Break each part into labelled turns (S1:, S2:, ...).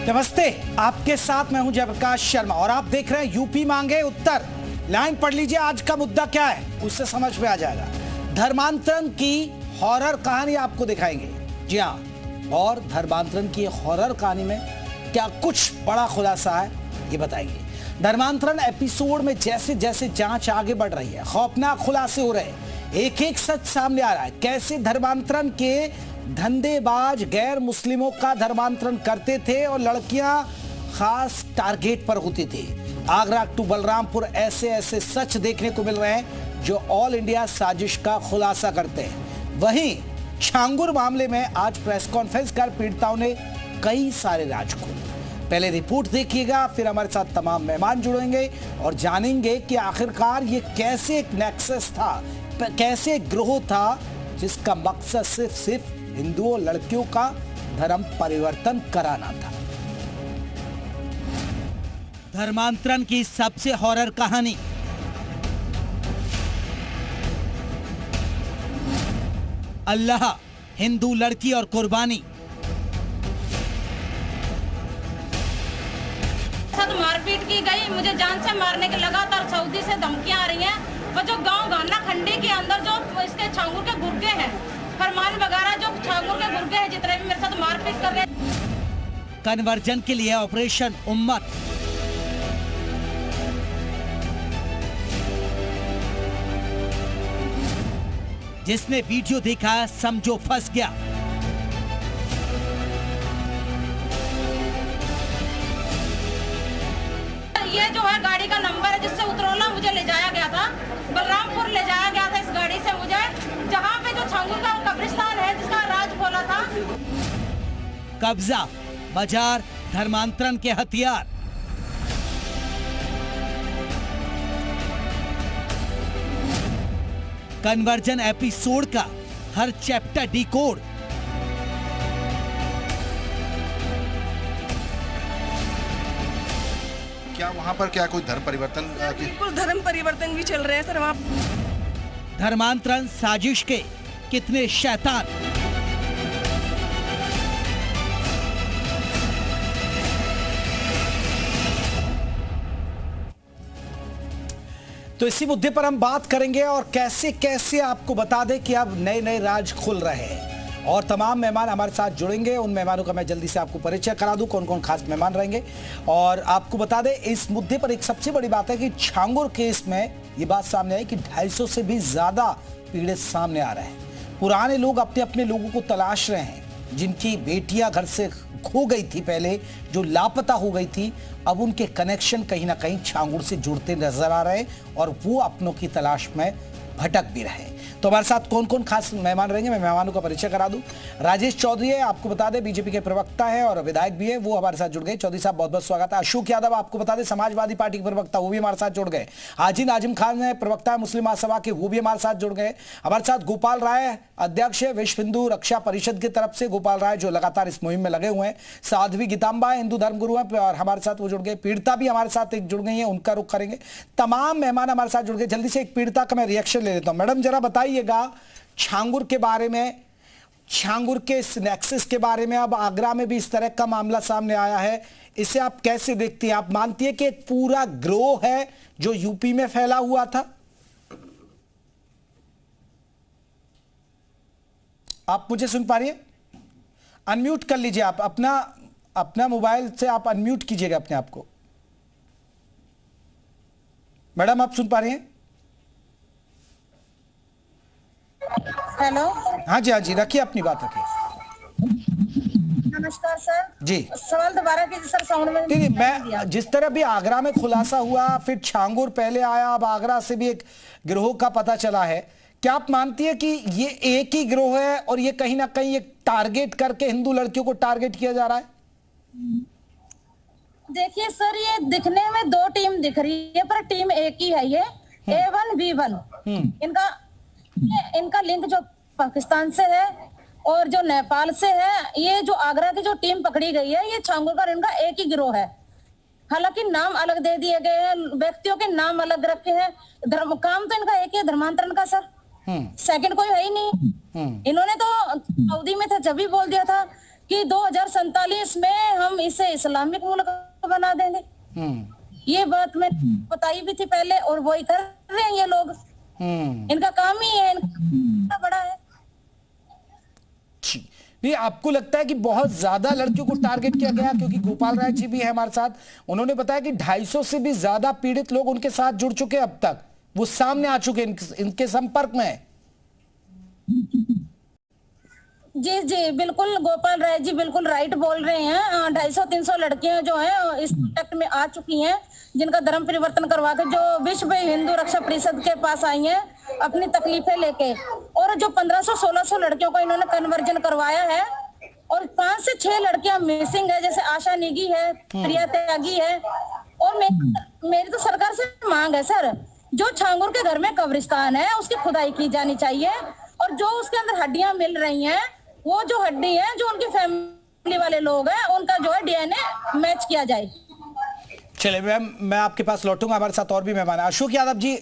S1: नमस्ते, आपके साथ मैं हूं जयप्रकाश शर्मा और आप देख रहे हैं यूपी मांगे उत्तर। लाइन पढ़ लीजिए, आज का मुद्दा क्या है उससे समझ में आ जाएगा। धर्मांतरण की हॉरर कहानी आपको दिखाएंगे। जी हाँ, और धर्मांतरण की हॉरर कहानी में क्या कुछ बड़ा खुलासा है ये बताएंगे। धर्मांतरण एपिसोड में जैसे जैसे जांच आगे बढ़ रही है, खौफनाक खुलासे हो रहे हैं, एक एक सच सामने आ रहा है। कैसे धर्मांतरण के धंधेबाज गैर मुस्लिमों का धर्मांतरण करते थे और लड़कियां खास टारगेट पर होती थी। आगरा टू बलरामपुर ऐसे ऐसे सच देखने को मिल रहे हैं जो ऑल इंडिया साजिश का खुलासा करते हैं। वहीं छांगुर मामले में आज प्रेस कॉन्फ्रेंस कर पीड़िताओं ने कई सारे राज खोले। पहले रिपोर्ट देखिएगा, फिर हमारे साथ तमाम मेहमान जुड़ेंगे और जानेंगे कि आखिरकार ये कैसे एक नेक्सस था, कैसे एक ग्रोह था जिसका मकसद सिर्फ हिंदुओं लड़कियों का धर्म परिवर्तन कराना था। धर्मांतरण की सबसे हॉरर कहानी। अल्लाह, हिंदू लड़की और कुर्बानी।
S2: मारपीट की गई, मुझे जान से मारने के लगातार सऊदी से धमकियां आ रही हैं। और जो गांव गाना खंडी के अंदर जो इसके छांगुर के गुर्गे हैं, फरमान वगैरह जो छांगुर के गुर्गे हैं, जितने भी मेरे साथ मारपीट कर रहे हैं।
S1: कन्वर्जन के लिए ऑपरेशन उम्मत। जिसने वीडियो देखा समझो फंस गया।
S2: ये जो है गाड़ी का नंबर है जिससे उतरौला मुझे ले जाया गया था, बलरामपुर ले जाया गया था इस गाड़ी से मुझे, जहाँ पे जो छांगुर का कब्रिस्तान है जिसका राज खोला था।
S1: कब्जा, बाजार, धर्मांतरण के हथियार। कन्वर्जन एपिसोड का हर चैप्टर डिकोड।
S3: क्या वहाँ पर क्या कोई धर्म परिवर्तन?
S4: बिल्कुल धर्म परिवर्तन भी चल रहे हैं सर वहाँ।
S1: धर्मांतरण साजिश के कितने शैतान। तो इसी मुद्दे पर हम बात करेंगे और कैसे कैसे आपको बता दें कि अब नए नए राज खुल रहे हैं और तमाम मेहमान हमारे साथ जुड़ेंगे। उन मेहमानों का मैं जल्दी से आपको परिचय करा दूं, कौन कौन खास मेहमान रहेंगे। और आपको बता दें इस मुद्दे पर एक सबसे बड़ी बात है कि छांगुर केस में ये बात सामने आई कि 250 से भी ज्यादा पीड़ित सामने आ रहे हैं। पुराने लोग अपने अपने लोगों को तलाश रहे हैं, जिनकी बेटियां घर से खो गई थी पहले, जो लापता हो गई थी, अब उनके कनेक्शन कहीं ना कहीं छांगुर से जुड़ते नजर आ रहे हैं और वो अपनों की तलाश में भटक भी रहे। तो हमारे साथ कौन कौन खास मेहमान रहेंगे, मैं मेहमानों का परिचय करा दूं। राजेश चौधरी है, आपको बता दें बीजेपी के प्रवक्ता है और विधायक भी है, वो हमारे साथ जुड़ गए। चौधरी साहब बहुत बहुत स्वागत है। अशोक यादव, आपको बता दें समाजवादी पार्टी के प्रवक्ता, वो भी हमारे साथ जुड़ गए। हाजी नाजिम खान है, प्रवक्ता है मुस्लिम महासभा के, वो भी हमारे साथ जुड़ गए। हमारे साथ गोपाल राय, अध्यक्ष है विश्व हिंदू रक्षा परिषद की तरफ से, गोपाल राय जो लगातार इस मुहिम में लगे हुए हैं। साध्वी गीतांबा हिंदू धर्मगुरु है और हमारे साथ वो जुड़ गए। पीड़िता भी हमारे साथ एक जुड़ गई है, उनका रुख करेंगे। तमाम मेहमान हमारे साथ जुड़ गए। जल्दी से एक पीड़िता का मैं रिएक्शन ले लेता हूं। मैडम जरा बताइएगा छांगुर के बारे में, छांगुर के इस नेक्सस के बारे में। अब आगरा में भी इस तरह का मामला सामने आया है, इसे आप कैसे देखती हैं? आप मानती है कि एक पूरा ग्रोह है जो यूपी में फैला हुआ था? आप मुझे सुन पा रही हैं? अनम्यूट कर लीजिए आप अपना मोबाइल से, आप अनम्यूट कीजिएगा अपने आप को। मैडम आप सुन पा रही हैं?
S4: हेलो।
S1: हाँ जी, रखिए अपनी बात रखिए।
S4: नमस्कार सर
S1: जी।
S4: सवाल दोबारा कीजिए सर। साउंड में
S1: नहीं, मैं जिस तरह भी आगरा में खुलासा हुआ, फिर छांगुर पहले आया, अब आगरा से भी एक गिरोह का पता चला है। क्या आप मानती है कि ये एक ही गिरोह है और ये कहीं ना कहीं एक टारगेट करके हिंदू लड़कियों को टारगेट किया जा रहा है?
S4: देखिए सर, ये दिखने में दो टीम दिख रही है पर टीम एक ही है। ये A1 B1 इनका लिंक जो पाकिस्तान से है और जो नेपाल से है। ये जो आगरा की जो टीम पकड़ी गई है, ये छांगुर का इनका एक ही गिरोह है। हालांकि नाम अलग दे दिए गए हैं, व्यक्तियों के नाम अलग रखे हैं, काम तो इनका एक ही है, धर्मांतरण का सर। सेकंड कोई है ही नहीं। इन्होंने तो सऊदी में थे जब भी बोल दिया था कि 2047 में हम इसे इस्लामिक मुल्क बना देंगे। ये बात मैं बताई भी थी पहले, और वही कर रहे हैं ये लोग। इनका काम ही है, इनका बड़ा है।
S1: नहीं, आपको लगता है कि बहुत ज्यादा लड़कियों को टारगेट किया गया? क्योंकि गोपाल राय जी भी है हमारे साथ, उन्होंने बताया कि 250 से भी ज्यादा पीड़ित लोग उनके साथ जुड़ चुके अब तक, वो सामने आ चुके, इनके संपर्क में है।
S4: जी जी बिल्कुल, गोपाल राय जी बिल्कुल राइट बोल रहे हैं। 250-300 लड़कियां जो हैं इस कांटेक्ट में आ चुकी हैं, जिनका धर्म परिवर्तन करवा के जो विश्व हिंदू रक्षा परिषद के पास आई हैं अपनी तकलीफें लेके। और जो 1500-1600 लड़कियों को इन्होंने कन्वर्जन करवाया है, और 5 से 6 लड़कियां मिसिंग है, जैसे आशा नेगी है, प्रिया त्यागी है। और मेरी तो सरकार से मांग है सर, जो छांगुर के घर में कब्रिस्तान है उसकी खुदाई की जानी चाहिए, और जो उसके अंदर हड्डियां मिल रही हैं, वो जो हड्डी है जो उनकी फैमिली वाले लोग हैं, उनका जो है डीएनए मैच किया जाए।
S1: चलिए मैम, मैं आपके पास लौटूंगा, हमारे साथ और भी मेहमान हैं। अशोक यादव जी,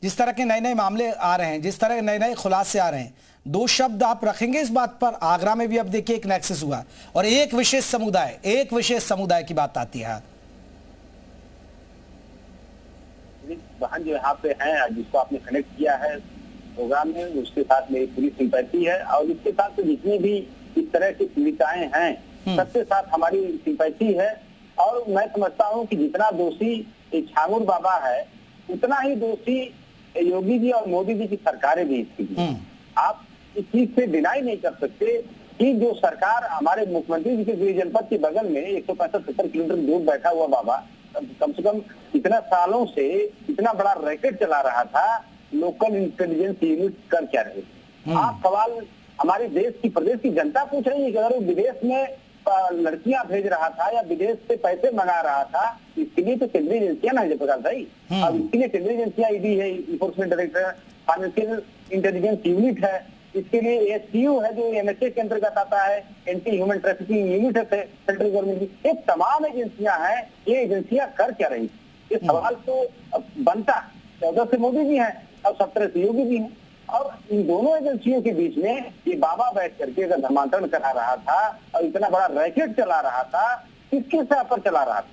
S1: जिस तरह के नए नए मामले आ रहे हैं, जिस तरह के नए नए खुलासे आ रहे हैं, 2 शब्द आप रखेंगे इस बात पर? आगरा में भी अब देखिए एक नेक्सस हुआ, और एक विशेष समुदाय की बात आती है।
S5: बहन जो यहाँ पे हैं, जिसको आपने कनेक्ट किया है प्रोग्राम में, उसके साथ मेरी पूरी सिंपैथी है, और इसके साथ जितनी भी इस तरह की पीड़िताएं हैं सबके साथ हमारी सिंपैथी है। और मैं समझता हूँ कि जितना दोषी छांगुर बाबा है, उतना ही दोषी योगी जी और मोदी जी की सरकारें भी इसकी। आप इस चीज से डिनाई नहीं कर सकते कि जो सरकार, हमारे मुख्यमंत्री जी के गृह जनपद के बगल में 165-70 किलोमीटर दूर बैठा हुआ बाबा कम से कम इतना सालों से इतना बड़ा रैकेट चला रहा था, लोकल इंटेलिजेंस यूनिट कर क्या रहे? आप सवाल हमारे देश की, प्रदेश की जनता पूछ रही है कि अगर वो विदेश में लड़कियां भेज रहा था या विदेश से पैसे मंगा रहा था, इसके लिए तो केंद्रीय एजेंसियां ना जयप्रकाश भाई, अब इसके लिए केंद्रीय एजेंसियां ईडी है, enforcement director, financial intelligence unit है, इसके लिए एसटीयू है जो एनएचए के अंतर्गत आता है, एंटी ह्यूमन ट्रैफिकिंग यूनिट है सेंट्रल गवर्नमेंट की। ये तमाम एजेंसियां हैं, ये एजेंसियां कर क्या रही? ये सवाल तो बनता 14 से मोदी जी हैं और 17 से योगी जी हैं, और इन दोनों एजेंसियों के बीच में ये बाबा बैठ करके अगर धर्मांतरण करा रहा था और इतना बड़ा रैकेट चला रहा था, किसके सर पर चला रहा था?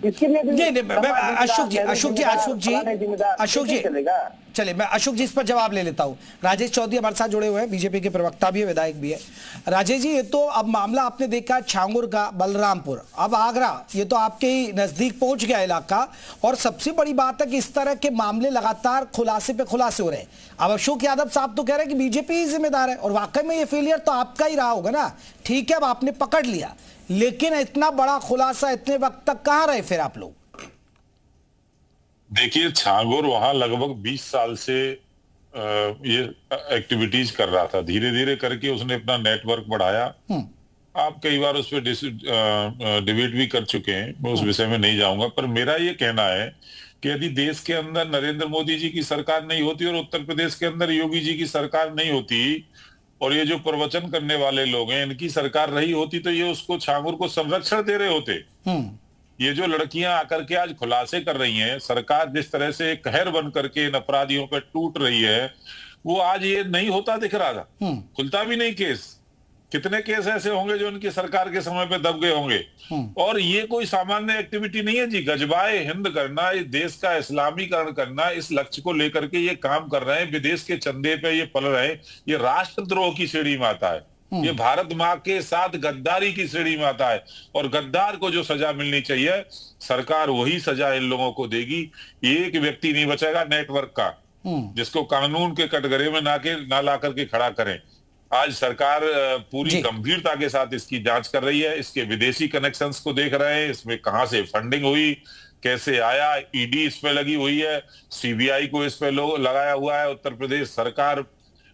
S5: इसके लिए
S1: अशोक जी चलिए, मैं अशोक जी इस पर जवाब ले लेता हूं। राजेश चौधरी हमारे साथ जुड़े हुए हैं, बीजेपी के प्रवक्ता भी है, विधायक भी है। राजेश जी, ये तो अब मामला आपने देखा छांगुर का, बलरामपुर, अब आगरा, ये तो आपके ही नजदीक पहुंच गया इलाका, और सबसे बड़ी बात है कि इस तरह के मामले लगातार खुलासे पे खुलासे हो रहे हैं। अब अशोक यादव साहब तो कह रहे हैं कि बीजेपी ही जिम्मेदार है, और वाकई में ये फेलियर तो आपका ही रहा होगा ना। ठीक है, अब आपने पकड़ लिया, लेकिन इतना बड़ा खुलासा इतने वक्त तक कहां रहे फिर आप लोग?
S6: देखिए, छांगुर वहां लगभग 20 साल से ये एक्टिविटीज कर रहा था। धीरे धीरे करके उसने अपना नेटवर्क बढ़ाया। आप कई बार उस पर डिबेट भी कर चुके हैं, मैं उस विषय में नहीं जाऊंगा, पर मेरा ये कहना है कि यदि देश के अंदर नरेंद्र मोदी जी की सरकार नहीं होती और उत्तर प्रदेश के अंदर योगी जी की सरकार नहीं होती, और ये जो प्रवचन करने वाले लोग हैं इनकी सरकार रही होती, तो ये उसको, छांगुर को संरक्षण दे रहे होते। ये जो लड़कियां आकर के आज खुलासे कर रही हैं, सरकार जिस तरह से कहर बन करके इन अपराधियों पर टूट रही है, वो आज ये नहीं होता दिख रहा था, खुलता भी नहीं केस। कितने केस ऐसे होंगे जो उनकी सरकार के समय पे दब गए होंगे। और ये कोई सामान्य एक्टिविटी नहीं है जी। गजबाए हिंद करना, इस देश का इस्लामीकरण करना, इस लक्ष्य को लेकर के ये काम कर रहे हैं, विदेश के चंदे पे ये पल रहे हैं, ये राष्ट्रद्रोह की श्रेणी में आता है। ये भारत माँ के साथ गद्दारी की श्रेणी में आता है, और गद्दार को जो सजा मिलनी चाहिए सरकार वही सजा इन लोगों को देगी। एक व्यक्ति नहीं बचेगा नेटवर्क का जिसको कानून के कटघरे में ना ला करके खड़ा करें। आज सरकार पूरी गंभीरता के साथ इसकी जांच कर रही है, इसके विदेशी कनेक्शंस को देख रहे हैं, इसमें कहां से फंडिंग हुई, कैसे आया, ईडी इस पे लगी हुई है, सीबीआई को इस पे लगाया हुआ है। उत्तर प्रदेश सरकार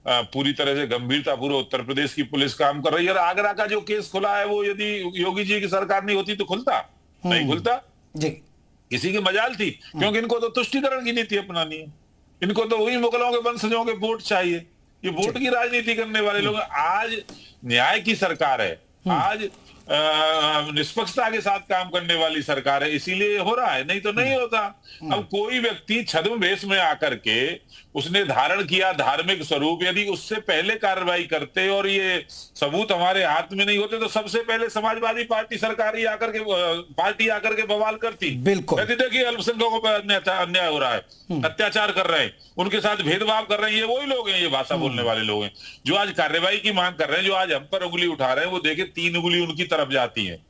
S6: पूरी तरह से गंभीरता पूर्वक उत्तर प्रदेश की पुलिस काम कर रही है। और आगरा का जो केस खुला है, वो यदि योगी जी की सरकार नहीं होती तो खुलता नहीं खुलता
S1: जी।
S6: किसी की मजाल थी, क्योंकि इनको तो तुष्टिकरण की नीति अपनानी है, इनको तो वही मुगलों के वंशजों के वोट चाहिए। ये वोट की राजनीति करने वाले लोग, आज न्याय की सरकार है, आज निष्पक्षता के साथ काम करने वाली सरकार है, इसीलिए हो रहा है, नहीं तो नहीं होता। अब कोई व्यक्ति छद्म वेश में आकर के उसने धारण किया धार्मिक स्वरूप, यदि उससे पहले कार्रवाई करते और ये सबूत हमारे हाथ में नहीं होते तो सबसे पहले समाजवादी पार्टी सरकार ही आकर के पार्टी आकर के बवाल करती।
S1: बिल्कुल।
S6: कहती देखिए अल्पसंख्यकों पर अन्याय हो रहा है, अत्याचार कर रहे हैं, उनके साथ भेदभाव कर रहे हैं, ये वही लोग हैं, ये भाषा बोलने वाले लोग हैं जो आज कार्रवाई की मांग कर रहे हैं, जो आज हम पर उंगली उठा रहे हैं, वो देखे 3 उंगली उनकी तरफ जाती है।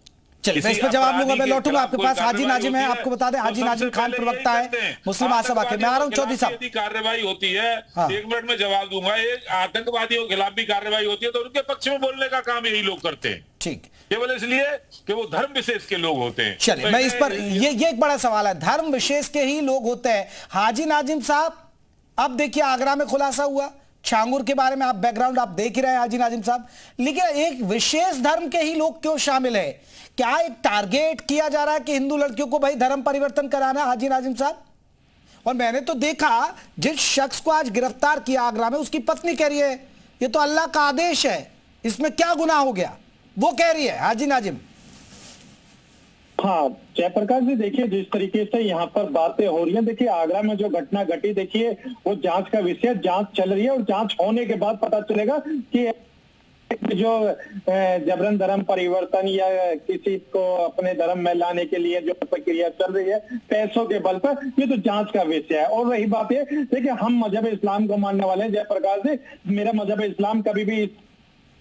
S1: चलिए मैं इस पर जवाब लूंगा, मैं लौटूंगा आपके पास। हाजी नाजिम है, आपको बता दें हाजी नाजिम खान प्रवक्ता है मुस्लिम महासभा के। मैं आ रहा हूं चौधरी साहब।
S6: यदि कार्रवाई होती है,
S1: हाँ।
S6: 1 मिनट में जवाब दूंगा, एक आतंकवादियों के खिलाफ भी कार्रवाई होती है तो उनके पक्ष में बोलने का काम यही लोग करते हैं,
S1: ठीक,
S6: केवल इसलिए कि वो धर्म विशेष के लोग होते हैं।
S1: चलिए मैं इस पर, ये एक बड़ा सवाल है, धर्म विशेष के ही लोग होते हैं। हाजी नाजिम साहब, अब देखिए आगरा में खुलासा हुआ, छांगुर के बारे में आप बैकग्राउंड आप देख ही रहे हैं हाजी नाजिम साहब, लेकिन एक विशेष धर्म के ही लोग क्यों शामिल है? क्या एक टारगेट किया जा रहा है कि हिंदू लड़कियों को भाई धर्म परिवर्तन कराना है हाजी नाजिम साहब? और मैंने तो देखा जिस शख्स को आज गिरफ्तार किया आगरा में, उसकी पत्नी कह रही है ये तो अल्लाह का आदेश है, इसमें क्या गुनाह हो गया, वो कह रही है हाजी नाजिम।
S7: हाँ जयप्रकाश जी, देखिए जिस तरीके से यहाँ पर बातें हो रही हैं, देखिए आगरा में जो घटना घटी, देखिए वो जांच का विषय, जांच चल रही है और जांच होने के बाद पता चलेगा कि जो जबरन धर्म परिवर्तन या किसी को अपने धर्म में लाने के लिए जो प्रक्रिया चल रही है पैसों के बल पर, ये तो जांच का विषय है। और रही बात ये, देखिए हम मजहब इस्लाम को मानने वाले हैं जयप्रकाश जी, मेरा मजहब इस्लाम कभी भी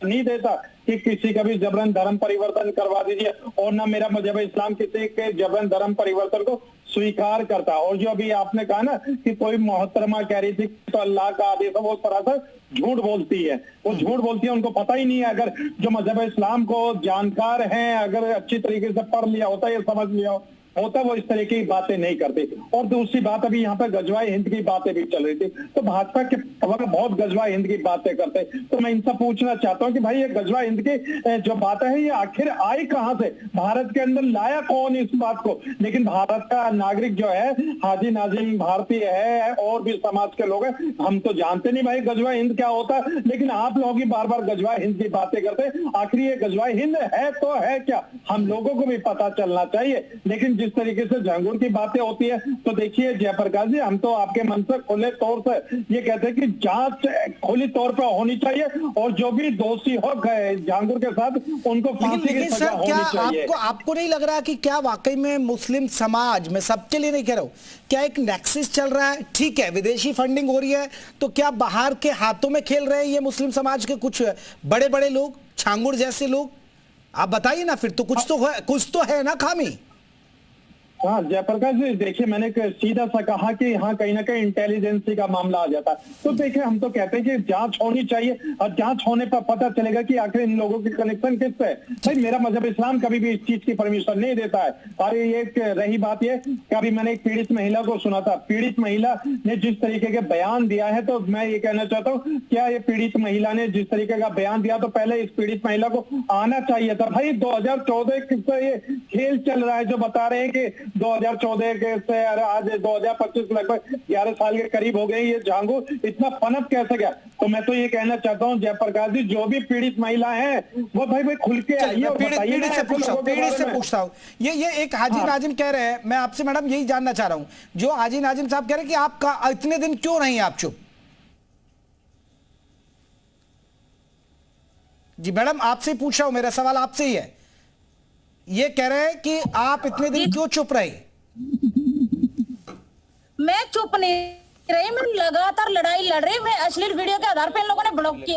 S7: नहीं देता कि किसी का भी जबरन धर्म परिवर्तन करवा दीजिए, और ना मेरा मजहब इस्लाम किसी के जबरन धर्म परिवर्तन को स्वीकार करता। और जो अभी आपने कहा ना कि कोई मोहतरमा कह रही थी तो अल्लाह का आदेश है, वो सरासर झूठ बोलती है, वो झूठ बोलती है, उनको पता ही नहीं है। अगर जो मजहब इस्लाम को जानकार हैं, अगर अच्छी तरीके से पढ़ लिया होता, ये समझ लिया होता, वो इस तरह की बातें नहीं करते। और दूसरी बात, अभी यहाँ पर गजवाए हिंद की बातें भी चल रही थी, तो भाजपा के वक्त बहुत गजवाए हिंद की बातें करते, तो मैं इनसे पूछना चाहता हूँ कि भाई ये गजवाए हिंद की जो बातें हैं, ये आखिर आई कहाँ से? भारत के अंदर लाया कौन इस बात को? लेकिन भारत का नागरिक जो है, हाजी नाजिम भारतीय है और भी समाज के लोग हैं, हम तो जानते नहीं भाई गजवाए हिंद क्या होता, लेकिन आप लोग ही बार बार गजवाए हिंद की बातें करते। आखिर ये गजवाए हिंद है तो है क्या? हम लोगों को भी पता चलना चाहिए। लेकिन जिस तरीके से झांगुर की बातें होती है, तो देखिए जयप्रकाश जी, हम तो आपके मन से खुले तौर से ये कहते हैं कि जांच खुली तौर पर होनी चाहिए और जो भी दोषी हो गए झांगुर के साथ, उनको फांसी की सजा होनी चाहिए।
S1: आपको नहीं लग रहा कि क्या वाकई में मुस्लिम समाज में, सबके लिए नहीं कह रहा हूं, क्या एक नेक्सस चल रहा है? ठीक है विदेशी फंडिंग हो रही है, तो क्या बाहर के हाथों में खेल रहे हैं ये मुस्लिम समाज के कुछ बड़े बड़े लोग, छांगुर जैसे लोग? आप बताइए ना, फिर तो कुछ तो है ना खामी।
S7: हाँ जयप्रकाश जी, देखिए मैंने सीधा सा कहा कि यहाँ कहीं ना कहीं इंटेलिजेंसी का मामला आ जाता है। तो देखिए हम तो कहते हैं कि जांच होनी चाहिए और जांच होने पर पता चलेगा कि आखिर इन लोगों की कनेक्शन किससे है। भाई मेरा मजहब इस्लाम कभी भी इस चीज की परमिशन नहीं देता है। और ये रही बात ये, कभी मैंने एक पीड़ित महिला को सुना था, पीड़ित महिला ने जिस तरीके के बयान दिया है, तो मैं ये कहना चाहता हूँ, क्या ये पीड़ित महिला ने जिस तरीके का बयान दिया, तो पहले इस पीड़ित महिला को आना चाहिए था। भाई 2014 से ये खेल चल रहा है, जो बता रहे हैं कि 2014 के से आज 2025 लगभग 11 साल के करीब हो गए, ये झांगुर इतना पनप कैसे गया? तो मैं तो ये कहना चाहता हूँ जयप्रकाश जी, जो भी पीड़ित महिला है वो भाई खुल के आइए और बताइए।
S1: पीड़ित से पूछता हूँ, ये एक हाजी नाजिम कह रहे हैं, मैं आपसे मैडम यही जानना चाह रहा हूँ, जो हाजी नाजिम साहब कह रहे हैं कि आपका इतने दिन क्यों नहीं आप चुप? जी मैडम आपसे ही पूछ रहा हूं, मेरा सवाल आपसे ही है। ये कह रहे हैं कि आप इतने दिन क्यों चुप रहे?
S4: मैं चुप नहीं रही, मैं लगातार लड़ाई लड़ रही। मैं अश्लील वीडियो के आधार पे इन लोगों ने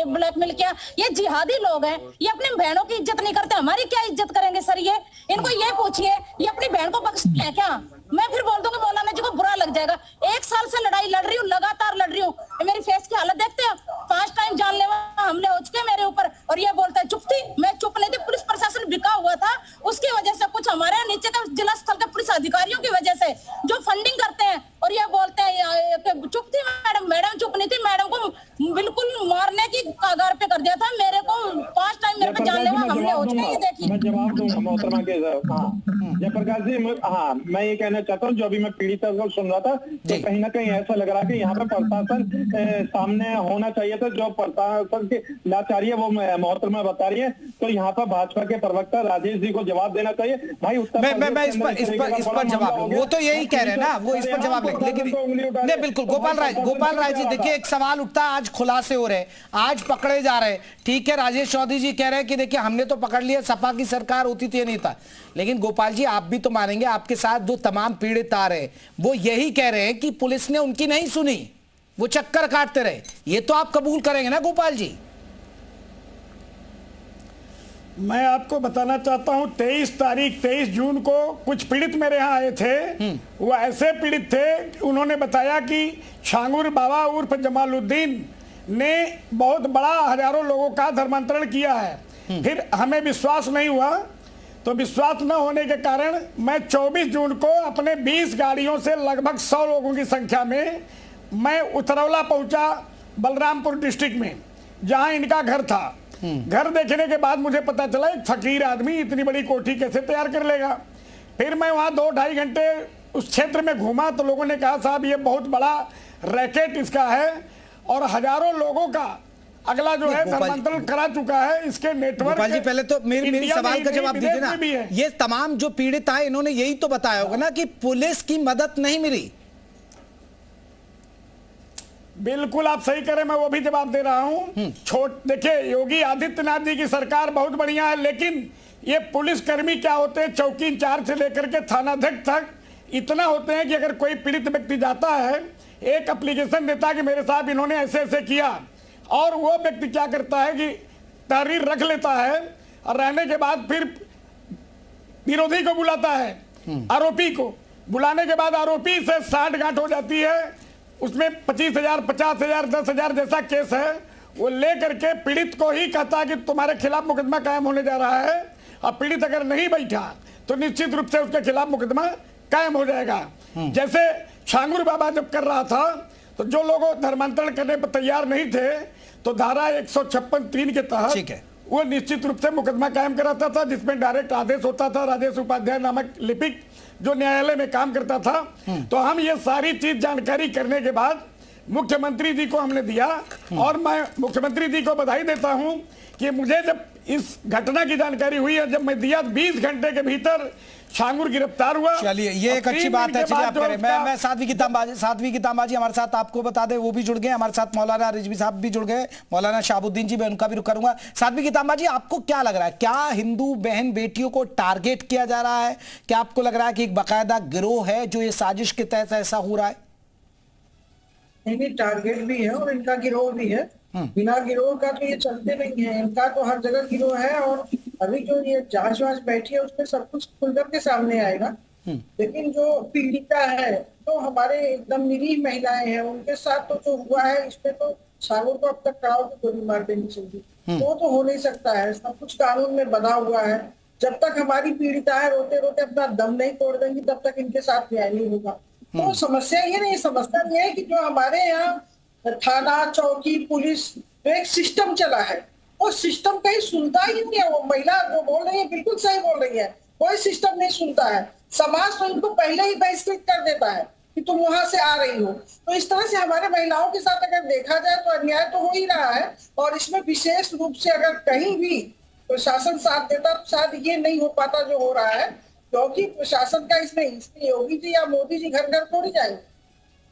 S4: ब्लैकमेल किया। ये जिहादी लोग हैं, ये अपनी बहनों की इज्जत नहीं करते, हमारी क्या इज्जत करेंगे सर? ये इनको ये पूछिए, ये अपनी बहन को बख्शते हैं क्या? मैं फिर बोल दूंगी मौलाना जी को बुरा लग जाएगा। 1 साल से लड़ाई लड़ रही हूँ, लगातार लड़ रही हूँ। मेरी फेस की हालत देखते हैं, 5 टाइम जानलेवा हमले हो चुके मेरे ऊपर, और ये बोलता है चुप थी। मैं चुप नहीं थी, पुलिस प्रशासन बिका हुआ था, उसकी वजह से, कुछ हमारे नीचे के जिला स्तर के पुलिस अधिकारियों की वजह से जो फंडिंग करते हैं, और ये बोलते हैं चुप थी मैडम। मैडम चुप नहीं थी, मैडम को बिल्कुल मारने की कगार पे कर दिया था। मेरे को 5 टाइम मेरे पे जानलेवा हमले हो चुके हैं, ये देखिए।
S7: मैं जवाब दूंगा मोहतरमा के। हाँ जयप्रकाश जी, हाँ मैं ये कहना चाहता हूँ, जो अभी मैं पीड़ित को सुन रहा था तो कहीं ना कहीं ऐसा लग रहा है कि यहाँ पे प्रशासन सामने होना चाहिए था। जो प्रशासन की लाचारी है वो मोहतरमा बता रही है, तो यहाँ पर भाजपा के प्रवक्ता राजेश जी को जवाब देना चाहिए। भाई
S1: मैं इस पर जवाब, वो तो यही कह रहे हैं ना, वो इस पर जवाब लेकिन नहीं, बिल्कुल गोपाल राय जी, देखिए एक सवाल उठता है, आज खुलासे हो रहे, आज पकड़े जा रहे, ठीक है। राजेश चौधरी जी कह रहे हैं कि देखिए हमने तो पकड़ लिया, सपा की सरकार होती तो ये नहीं था। लेकिन गोपाल जी आप भी तो मानेंगे, आपके साथ जो तमाम पीड़ित आ रहे वो यही कह रहे हैं कि पुलिस ने उनकी नहीं सुनी, वो चक्कर काटते रहे। ये तो आप कबूल करेंगे ना गोपाल जी?
S8: मैं आपको बताना चाहता हूं 23 जून को कुछ पीड़ित मेरे यहाँ आए थे। वो ऐसे पीड़ित थे, उन्होंने बताया कि छांगुर बाबा उर्फ जमालुद्दीन ने बहुत बड़ा हजारों लोगों का धर्मांतरण किया है। फिर हमें विश्वास नहीं हुआ, तो विश्वास न होने के कारण मैं 24 जून को अपने 20 गाड़ियों से लगभग 100 लोगों की संख्या में मैं उतरौला पहुंचा, बलरामपुर डिस्ट्रिक्ट में, जहां इनका घर था। घर देखने के बाद मुझे पता चला एक फकीर आदमी इतनी बड़ी कोठी कैसे तैयार कर लेगा। फिर मैं वहां 2-2.5 घंटे उस क्षेत्र में घूमा, तो लोगों ने कहा साहब ये बहुत बड़ा रैकेट इसका है और हजारों लोगों का अगला जो है धर्मांतरण करा चुका है। इसके नेटवर्क।
S1: गोपाल जी पहले तो मेरी सवाल का जवाब दीजिए ना, ये तमाम जो पीड़ित आए इन्होंने यही तो बताया होगा ना कि पुलिस की मदद नहीं मिली।
S8: बिल्कुल आप सही करें, मैं वो भी जवाब दे रहा हूं। देखिए योगी आदित्यनाथ जी की सरकार बहुत बढ़िया है, लेकिन ये पुलिस कर्मी क्या होते हैं, चौकी इंचार्ज से लेकर के थानाध्यक्ष तक इतना होते हैं कि अगर कोई पीड़ित व्यक्ति जाता है, एक एप्लीकेशन देता है कि मेरे साहब इन्होंने ऐसे ऐसे किया, और वो व्यक्ति क्या करता है कि तहरीर रख लेता है, और रहने के बाद फिर विरोधी को बुलाता है, आरोपी को बुलाने के बाद आरोपी से साठ-गांठ हो जाती है, उसमें 25,000, 50,000, 10,000 जैसा केस है, वो ले करके पीड़ित को ही कहता है कि तुम्हारे खिलाफ मुकदमा कायम होने जा रहा है, और पीड़ित अगर नहीं बैठा तो निश्चित रूप से उसके खिलाफ मुकदमा कायम हो जाएगा। जैसे छांगुर बाबा जब कर रहा था, तो जो लोग धर्मांतरण करने पर तैयार नहीं थे, तो धारा 156(3) के तहत वो निश्चित रूप से मुकदमा कायम कराता था, जिसमें डायरेक्ट आदेश होता था। राजेश उपाध्याय नामक लिपिक जो न्यायालय में काम करता था। तो हम ये सारी चीज जानकारी करने के बाद मुख्यमंत्री जी को हमने दिया, और मैं मुख्यमंत्री जी को बधाई देता हूं कि मुझे जब इस घटना की जानकारी हुई है, जब मैं दिया 20 घंटे के भीतर छांगुर गिरफ्तार हुआ।
S1: चलिए ये एक अच्छी बात है। चलिए आप करें, मैं साध्वी की तांबाजी हमारे साथ, आपको बता दें वो भी जुड़ गए हमारे साथ, मौलाना रिजवी साहब भी जुड़ गए, मौलाना शाहबुद्दीन जी, मैं उनका भी रुक करूंगा। साध्वी की तांबाजी, आपको क्या लग रहा है, क्या हिंदू बहन बेटियों को टारगेट किया जा रहा है? क्या आपको लग रहा है कि एक बाकायदा गिरोह है जो ये साजिश के तहत ऐसा हो रहा है?
S9: नहीं, टारगेट भी है और इनका गिरोह भी है। बिना गिरोह का तो ये चलते नहीं है, इनका तो हर जगह गिरोह है। और अभी जो ये जांच वांच बैठी है उसमें सब कुछ खुलकर के सामने आएगा। लेकिन जो पीड़िता है, तो हमारे एकदम निरीह महिलाएं हैं, उनके साथ तो जो हुआ है, इसमें तो छांगुर को अब तक कड़ाव की गोली मार देनी चाहिए। वो तो हो नहीं सकता है, सब कुछ कानून में बना हुआ है। जब तक हमारी पीड़िताएं रोते रोते अपना दम नहीं तोड़ देंगी, तब तक इनके साथ न्याय नहीं होगा। तो समस्या ये नहीं, समस्या ये है कि जो हमारे यहाँ थाना, चौकी, पुलिस, तो एक सिस्टम चला है, वो सिस्टम कहीं सुनता ही नहीं है। वो महिला जो बोल रही है बिल्कुल सही बोल रही है, कोई सिस्टम नहीं सुनता है। समाज तो इनको पहले ही बहिष्कृत कर देता है कि तुम वहां से आ रही हो। तो इस तरह से हमारे महिलाओं के साथ अगर देखा जाए तो अन्याय तो हो ही रहा है। और इसमें विशेष रूप से अगर कहीं भी प्रशासन साथ देता तो शायद ये नहीं हो पाता जो हो रहा है, क्योंकि प्रशासन का इसमें योगी जी या मोदी जी घर घर थोड़ी जाएंगे।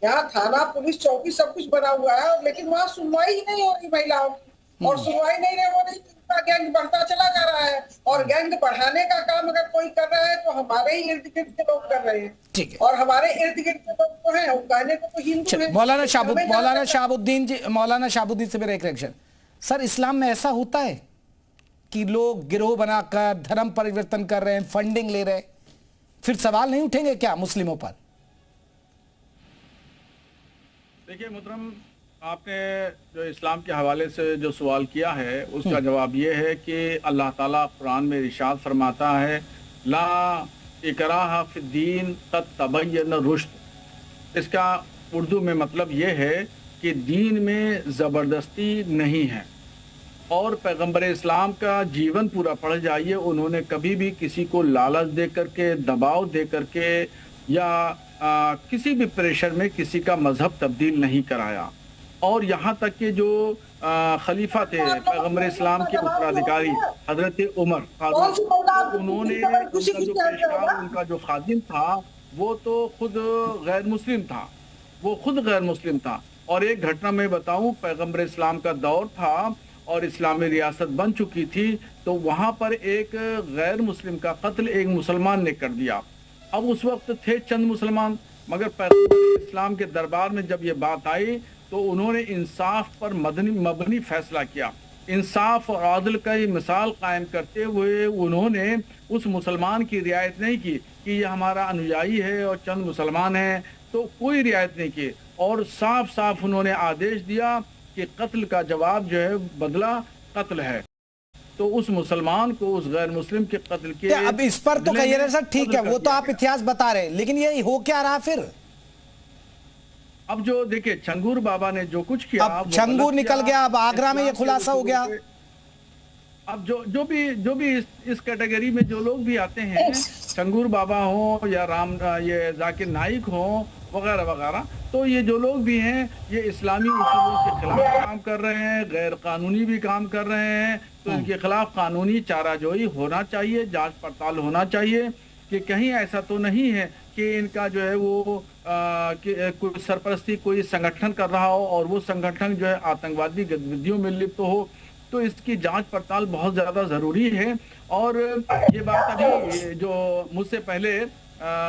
S9: यहाँ थाना, पुलिस, चौकी सब कुछ बना हुआ है, लेकिन वहाँ सुनवाई ही नहीं हो रही महिलाओं की। और सुनवाई नहीं हो रही, गैंग बढ़ता चला जा रहा है। और गैंग बढ़ाने का काम अगर कोई कर रहा है तो हमारे ही इर्द गिर्द के लोग कर रहे हैं। और हमारे इर्द गिर्द के लोग तो हैं, वो कहने को तो हिंदू हैं।
S1: मौलाना शाहबुद्दीन से मेरा एक रिएक्शन। सर, इस्लाम में ऐसा होता है कि लोग गिरोह बनाकर धर्म परिवर्तन कर रहे हैं, फंडिंग ले रहे हैं, फिर सवाल नहीं उठेंगे क्या मुस्लिमों पर?
S10: देखिए मुहतरम, आपने जो इस्लाम के हवाले से जो सवाल किया है उसका जवाब ये है कि अल्लाह ताला कुरान में इरशाद फरमाता है, ला इकराह फिद्दीन क़द तबय्यन रुश्द। इसका उर्दू में मतलब ये है कि दीन में ज़बरदस्ती नहीं है। और पैगंबर इस्लाम का जीवन पूरा पढ़ जाइए, उन्होंने कभी भी किसी को लालच दे करके, दबाव दे करके या किसी भी प्रेशर में किसी का मजहब तब्दील नहीं कराया। और यहाँ तक कि जो खलीफा थे पैगंबर इस्लाम के उत्तराधिकारी हजरत उमर फारूक, उन्होंने उनका जो पेशकार, उनका जो खादिम था वो तो खुद गैर मुस्लिम था, वो खुद गैर मुस्लिम था। और एक घटना मैं बताऊं, पैगंबर इस्लाम का दौर था और इस्लामी रियासत बन चुकी थी, तो वहां पर एक गैर मुस्लिम का कत्ल एक मुसलमान ने कर दिया। अब उस वक्त थे चंद मुसलमान, मगर पैगंबर इस्लाम के दरबार में जब ये बात आई तो उन्होंने इंसाफ पर मबनी फैसला किया। इंसाफ और आदल का ही मिसाल कायम करते हुए उन्होंने उस मुसलमान की रियायत नहीं की कि ये हमारा अनुयायी है और चंद मुसलमान हैं, तो कोई रियायत नहीं की। और साफ साफ उन्होंने आदेश दिया कि कत्ल का जवाब जो है, बदला कत्ल है। तो उस मुसलमान को उस गैर मुस्लिम के कत्ल के,
S1: अब इस पर तो कहिए ना सर, ठीक है वो तो आप इतिहास बता रहे हैं, लेकिन ये हो क्या रहा फिर?
S10: अब जो देखिए छंगूर बाबा ने जो कुछ किया,
S1: अब छंगूर निकल गया, अब आगरा में ये खुलासा हो गया।
S10: अब जो भी इस कैटेगरी में जो लोग भी आते हैं, छंगूर बाबा हो या ये जाकिर नाइक हो वगैरह वगैरह, तो ये जो लोग भी हैं ये इस्लामी उसूलों के खिलाफ काम कर रहे हैं, गैर कानूनी भी काम कर रहे हैं। तो इनके खिलाफ कानूनी चाराजोई होना चाहिए, जांच पड़ताल होना चाहिए कि कहीं ऐसा तो नहीं है कि इनका जो है वो कोई सरपरस्ती कोई संगठन कर रहा हो और वो संगठन जो है आतंकवादी गतिविधियों में लिप्त हो। तो इसकी जांच पड़ताल बहुत ज़्यादा ज़रूरी है। और ये बात अभी जो मुझसे पहले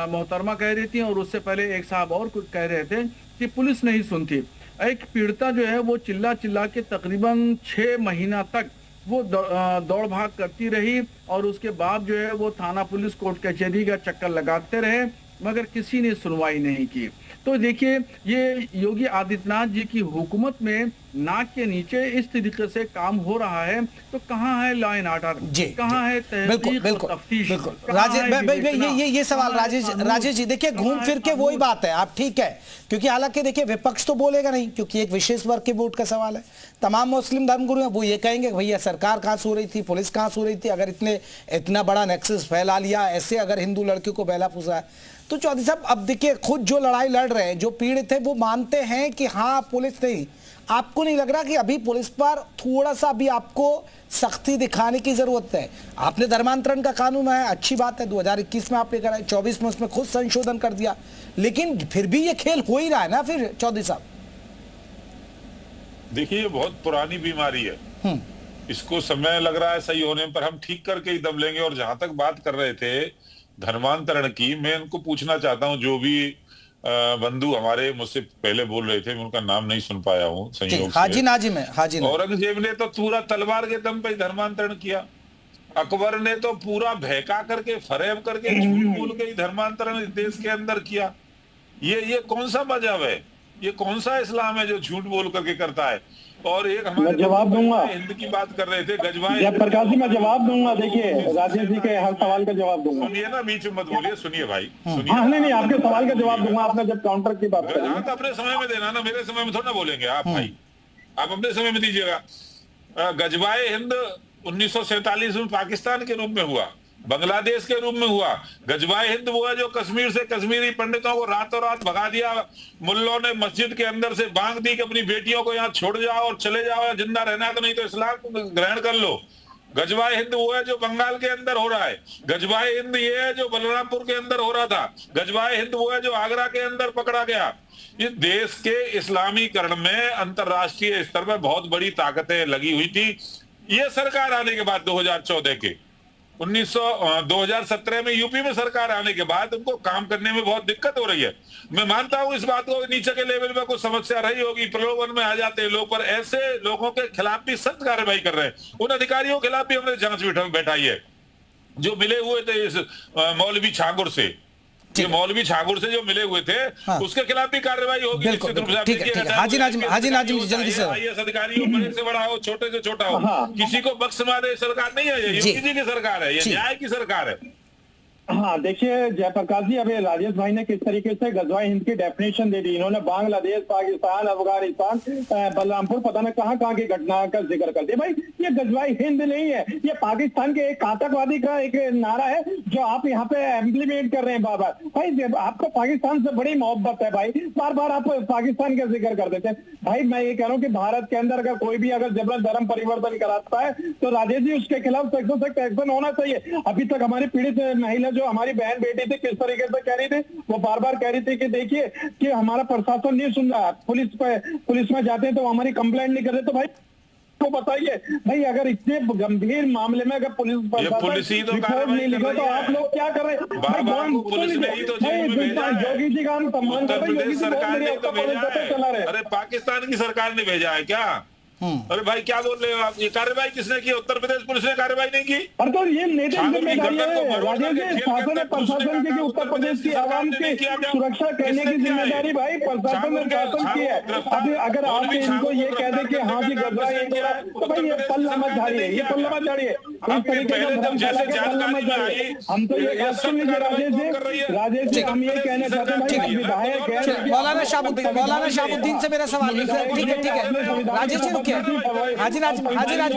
S10: मोहतरमा कह रही थी और उससे पहले एक साहब और कुछ कह रहे थे कि पुलिस नहीं सुनती। एक पीड़िता जो है वो चिल्ला चिल्ला के तकरीबन 6 महीना तक वो दौड़ भाग करती रही और उसके बाद जो है वो थाना पुलिस कोर्ट कचहरी का चक्कर लगाते रहे, मगर किसी ने सुनवाई नहीं की। तो देखिए ये योगी आदित्यनाथ जी की हुकूमत में नाक के नीचे इस तरीके से काम हो रहा है, तो कहाँ है लॉ एंड ऑर्डर, कहाँ है तहकीक और तफ्तीश?
S1: ये सवाल राजेश जी देखिए घूम फिर के वही बात है, आप ठीक है, क्योंकि हालांकि देखिए विपक्ष तो बोलेगा नहीं क्योंकि एक विशेष वर्ग के वोट का सवाल है। तमाम मुस्लिम धर्मगुरु हैं वो ये कहेंगे भैया सरकार कहाँ सो रही थी, पुलिस कहाँ सो रही थी, अगर इतना बड़ा नेक्सस फैला लिया, ऐसे अगर हिंदू लड़कियों को बहला फुसला है। तो चौधरी साहब अब देखिए खुद जो लड़ाई लड़ रहे हैं, जो पीड़ित है वो मानते हैं कि हाँ पुलिस नहीं। आपको नहीं लग रहा कि अभी पुलिस पर थोड़ा सा भी आपको सख्ती दिखाने की जरूरत है? आपने धर्मांतरण का कानून है, अच्छी बात है, 2021 में आपने कराया, 24 में उसमें खुद संशोधन कर दिया, लेकिन फिर भी ये खेल हो ही रहा है ना फिर चौधरी साहब?
S6: देखिए ये बहुत पुरानी बीमारी है, इसको समय लग रहा है सही होने पर, हम ठीक करके ही दम लेंगे। और जहां तक बात कर रहे थे धर्मांतरण की, मैं इनको पूछना चाहता हूं, जो भी बंधु हमारे मुझसे पहले बोल रहे थे, मैं उनका नाम नहीं सुन पाया हूँ संयोग से।
S1: हाजी नाजिम है, हाजी नाजिम।
S6: औरंगजेब ने तो पूरा तलवार के दम पे धर्मांतरण किया, अकबर ने तो पूरा बहका करके फरेब करके झूठ बोल के ही धर्मांतरण इस देश के अंदर किया। ये कौन सा मजहब है, ये कौन सा इस्लाम है जो झूठ बोल करके करता है? और एक हमारे
S7: जवाब दूंगा,
S6: हिंद की बात कर रहे थे गजवाए,
S7: जब प्रकाश जी मैं जवाब दूंगा, देखिए राजेश जी के हर सवाल का जवाब दूंगा।
S6: सुनिए ना, बीच में मत बोलिए, सुनिए भाई, सुनिए।
S7: हाँ नहीं आपके सवाल का जवाब दूंगा, आपने जब काउंटर की बात करी।
S6: हाँ तो अपने समय में देना ना, मेरे समय में थोड़ा बोलेंगे आप भाई, आप अपने समय में दीजिएगा। गजवाए हिंद 1947 में पाकिस्तान के रूप में हुआ, बांग्लादेश के रूप में हुआ। गजवाए हिंद वो है जो कश्मीर से कश्मीरी पंडितों को रातों रात भगा दिया, मुल्लों ने मस्जिद के अंदर से बांग दी कि अपनी बेटियों को यहाँ छोड़ जाओ और चले जाओ, या जिंदा रहना तो नहीं तो इस्लाम को ग्रहण कर लो। गजवाए हिंद वो है जो बंगाल के अंदर हो रहा है, गजवाए हिंद ये है जो बलरामपुर के अंदर हो रहा था, गजवाए हिंद वो है जो आगरा के अंदर पकड़ा गया। इस देश के इस्लामीकरण में अंतरराष्ट्रीय स्तर पर बहुत बड़ी ताकतें लगी हुई थी। ये सरकार आने के बाद 2014 के 2017 में यूपी में सरकार आने के बाद उनको काम करने में बहुत दिक्कत हो रही है। मैं मानता हूं इस बात को, नीचे के लेवल में कोई समस्या रही होगी, प्रलोभन में आ जाते हैं लोग, पर ऐसे लोगों के खिलाफ भी सख्त कार्रवाई कर रहे हैं। उन अधिकारियों के खिलाफ भी हमने जांच बैठाई है जो मिले हुए थे इस मौलवी छांगुर से, ये मौलवी छांगुर से जो मिले हुए थे, हाँ। उसके खिलाफ भी कार्रवाई होगी।
S1: हाजी नाजिम जल्दी से,
S6: आईएएस अधिकारी हो, बड़े से बड़ा हो, छोटे से छोटा हो, किसी को बख्श मारे सरकार नहीं है, ये योगी जी की सरकार है, ये न्याय की सरकार है।
S7: हाँ देखिए जयप्रकाश जी, अभी राजेश भाई ने किस तरीके से गजवाए हिंद की डेफिनेशन दे दी। इन्होंने बांग्लादेश, पाकिस्तान, अफगानिस्तान, बलरामपुर, पता नहीं कहाँ की घटना का जिक्र कर दिया। भाई ये गजवाए हिंद नहीं है, ये पाकिस्तान के एक आतंकवादी का एक नारा है जो आप यहाँ पे इम्प्लीमेंट कर रहे हैं बार बार। भाई आपको पाकिस्तान से बड़ी मोहब्बत है भाई, बार बार आप पाकिस्तान का जिक्र कर देते हैं। भाई मैं ये कह रहा हूँ कि भारत के अंदर अगर कोई भी अगर जबरन धर्म परिवर्तन कराता है तो राजेश जी उसके खिलाफ सख्त से एक्शन होना चाहिए। अभी तक हमारी पीड़ित महिला जो हमारी बहन बेटी थी किस तरीके से कह रही थी, वो बार बार कह रही थी कि देखिए कि हमारा प्रशासन नहीं सुन रहा, पुलिस में जाते हैं तो हमारी कंप्लेंट नहीं कर रहे। तो भाई तो बताइए भाई, अगर इतने गंभीर मामले में अगर पुलिस रिपोर्ट नहीं लिखा तो आप लोग क्या कर रहे हैं? योगी जी का हम सम्मान करते हैं, योगी जी चला रहे।
S6: अरे पाकिस्तान की सरकार ने भेजा है क्या? अरे भाई क्या बोल रहे हो आप? ये कार्रवाई किसने की? उत्तर प्रदेश पुलिस ने कार्रवाई नहीं की?
S7: और तो ये नेता जिम्मेदारी है राजेश जी, शासन प्रशासन की, उत्तर प्रदेश की आवाम की सुरक्षा करने की जिम्मेदारी भाई प्रशासन ने शासन की है। अभी अगर आप इनको ये कह दे कि हाँ जी गजवाए तो भाई ये पल्ला मत झाड़िए, ये पल्ला मत झाड़िए, इस तरीके से पल्ला मत झाड़िए। हम तो ये सुन लीजिए राजेश जी, हम ये कहना चाहते हैं भाई विधायक
S1: मौलाना शाहबुद्दीन से मेरा सवाल। ठीक है राजेश जी, हाजी नाजिम,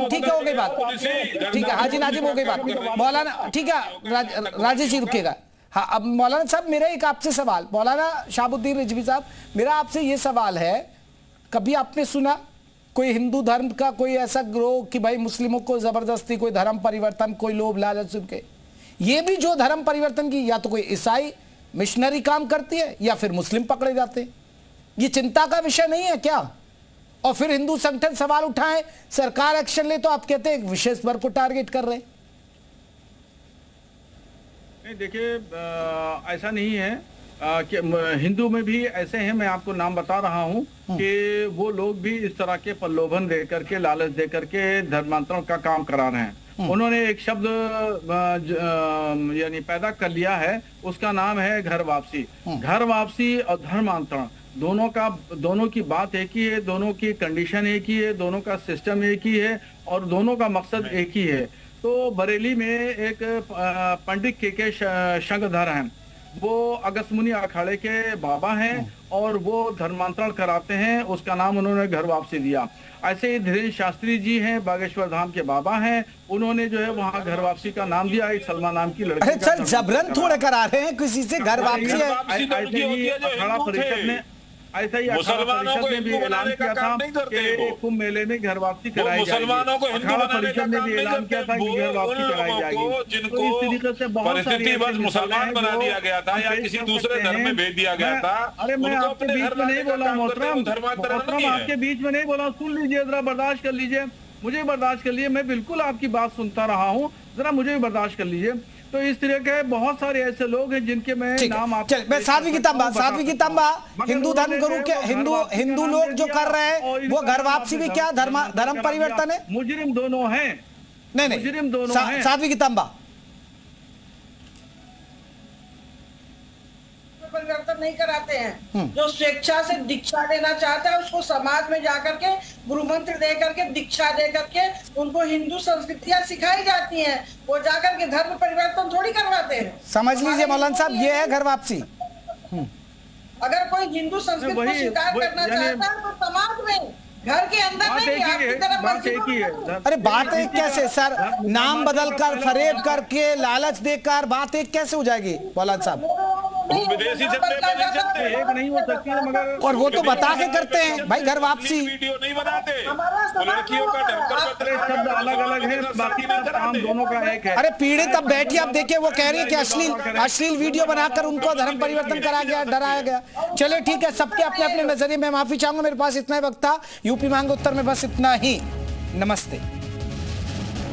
S1: ठीक है हो गई बात, ठीक है हाजी नाजिम हो गई बात। मौलाना ठीक है राजेश जी रुकेगा। हाँ अब मौलाना साहब मेरा एक आपसे सवाल, मौलाना शाहबुद्दीन रिजवी साहब मेरा आपसे ये सवाल है, कभी आपने सुना कोई हिंदू धर्म का कोई ऐसा गिरोह कि भाई मुस्लिमों को जबरदस्ती कोई धर्म परिवर्तन, कोई लोभ लालच के, ये भी जो धर्म परिवर्तन की या तो कोई ईसाई मिशनरी काम करती है या फिर मुस्लिम पकड़े जाते हैं, ये चिंता का विषय नहीं है क्या? और फिर हिंदू संगठन सवाल उठाए, सरकार एक्शन ले तो आप कहते हैं विशेष वर्ग को टारगेट कर रहे हैं।
S10: नहीं देखिए ऐसा नहीं है कि हिंदू में भी ऐसे हैं, मैं आपको नाम बता रहा हूं कि वो लोग भी इस तरह के प्रलोभन दे करके, लालच दे करके धर्मांतरण का काम करा रहे हैं। उन्होंने एक शब्द यानी पैदा कर लिया है, उसका नाम है घर वापसी। घर वापसी और धर्मांतरण दोनों की बात एक ही है, दोनों की कंडीशन एक ही है, दोनों का सिस्टम एक ही है और दोनों का मकसद एक ही है। तो बरेली में एक पंडित के शंखधर हैं, वो अगस्मुनि अखाड़े के बाबा हैं और वो धर्मांतरण कराते हैं, उसका नाम उन्होंने घर वापसी दिया। ऐसे ही धीरेन्द्र शास्त्री जी हैं, बागेश्वर धाम के बाबा हैं, उन्होंने जो है वहाँ घर वापसी का नाम दिया, एक सलमा नाम की लड़की।
S1: अरे सर जबरन थोड़े करा रहे हैं किसी से घर वापसी है।
S10: ऐसे ही अखाड़ा परिषद ने भी ऐलान किया था कि कुंभ मेले में घर वापसी कराई जाएगी। अखाड़ा परिषद ने भी ऐलान किया था कि घर वापसी कराई जाएगी। तो इस तरीके से बहुत सारी
S6: मुसलमान बना दिया गया था या किसी दूसरे धर्म में भेज दिया गया था।
S10: अरे मैं आपके बीच में नहीं बोला मोहतरम, आपके बीच में नहीं बोला, सुन लीजिए जरा, बर्दाश्त कर लीजिए, मुझे बर्दाश्त कर लीजिए, मैं बिल्कुल आपकी बात सुनता रहा हूँ, जरा मुझे भी बर्दाश्त कर लीजिए। तो इस तरह के बहुत सारे ऐसे लोग हैं जिनके मैं नाम आप
S1: मैं साध्वी की तंबा हिंदू धर्म गुरु के हिंदू लोग जो कर रहे हैं वो घर वापसी भी क्या धर्म परिवर्तन है?
S10: मुजरिम दोनों हैं,
S1: नहीं
S10: मुजरिम दोनों हैं।
S1: साध्वी की तंबा
S9: परिवर्तन नहीं कराते हैं। जो स्वेच्छा से दीक्षा देना चाहता है उसको समाज में जाकर के गुरु मंत्र दे करके, दीक्षा दे करके उनको हिंदू संस्कृतियां सिखाई जाती हैं, वो जाकर के धर्म परिवर्तन थोड़ी करवाते हैं।
S1: समझ लीजिए मौलाना साहब, ये है घर वापसी।
S9: अगर कोई हिंदू संस्कृति को स्वीकार करना चाहता है तो समाज में, घर के अंदर नहीं, आपकी तरफ
S10: बात एक ही है।
S1: अरे बात एक कैसे सर, नाम बदलकर, फरेब करके, लालच देकर बात एक कैसे हो जाएगी मौलाना साहब?
S6: विदेशी चलते
S10: एक नहीं हो सकती है, मगर
S1: और वो तो बता के करते हैं भाई घर वापसी।
S6: वीडियो नहीं बनाते,
S9: लड़कियों का
S10: शब्द अलग अलग है, बाकी काम दोनों का एक है।
S1: अरे पीड़ित अब बैठिए, अब देखिए वो कह रही है कि अश्लील वीडियो बनाकर उनको धर्म परिवर्तन कराया गया, डराया गया। चलिए ठीक है, सबके अपने अपने नजरिए में माफी चाहूंगा, मेरे पास इतना ही वक्त था। यूपी मांगे उत्तर में बस इतना ही। नमस्ते।